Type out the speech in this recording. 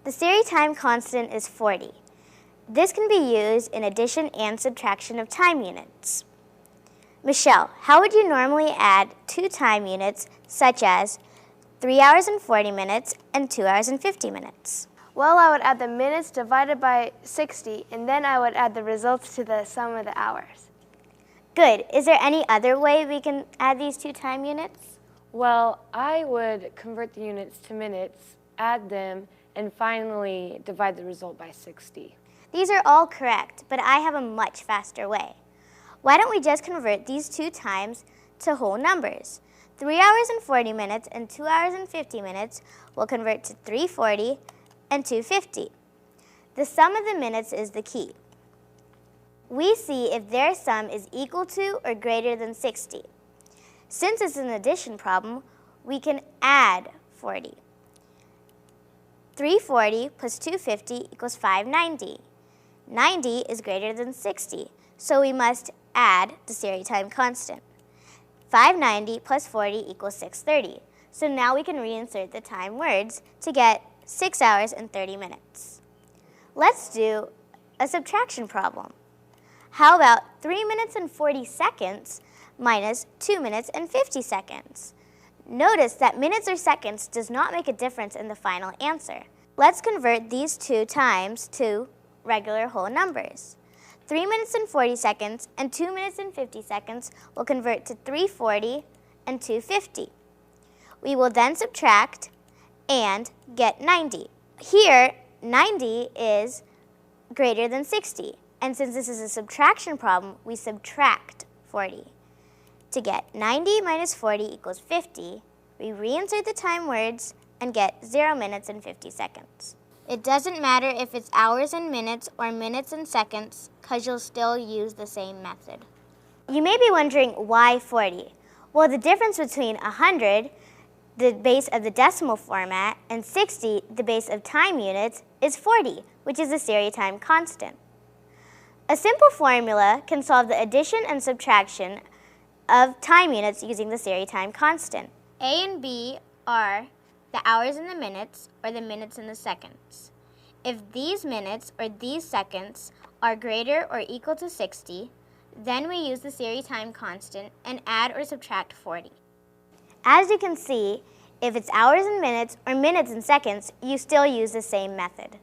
The Siri Time Constant is 40. This can be used in addition and subtraction of time units. Michelle, how would you normally add two time units such as 3 hours and 40 minutes and 2 hours and 50 minutes? Well, I would add the minutes divided by 60, and then I would add the results to the sum of the hours. Good. Is there any other way we can add these two time units? Well, I would convert the units to minutes, add them, and finally divide the result by 60. These are all correct, but I have a much faster way. Why don't we just convert these two times to whole numbers? 3 hours and 40 minutes and 2 hours and 50 minutes will convert to 340 and 250. The sum of the minutes is the key. We see if their sum is equal to or greater than 60. Since it's an addition problem, we can add 40. 340 plus 250 equals 590. 90 is greater than 60, so we must add the Siri Time Constant. 590 plus 40 equals 630. So now we can reinsert the time words to get 6 hours and 30 minutes. Let's do a subtraction problem. How about 3 minutes and 40 seconds minus 2 minutes and 50 seconds? Notice that minutes or seconds does not make a difference in the final answer. Let's convert these two times to regular whole numbers. 3 minutes and 40 seconds and 2 minutes and 50 seconds will convert to 340 and 250. We will then subtract and get 90. Here, 90 is greater than 60. And since this is a subtraction problem, we subtract 40. To get 90 minus 40 equals 50, we reinsert the time words and get 0 minutes and 50 seconds. It doesn't matter if it's hours and minutes or minutes and seconds, because you'll still use the same method. You may be wondering why 40? Well, the difference between 100, the base of the decimal format, and 60, the base of time units, is 40, which is the Siri Time Constant. A simple formula can solve the addition and subtraction of time units using the Siri Time Constant. A and B are the hours and the minutes, or the minutes and the seconds. If these minutes or these seconds are greater or equal to 60, then we use the Siri Time Constant and add or subtract 40. As you can see, if it's hours and minutes or minutes and seconds, you still use the same method.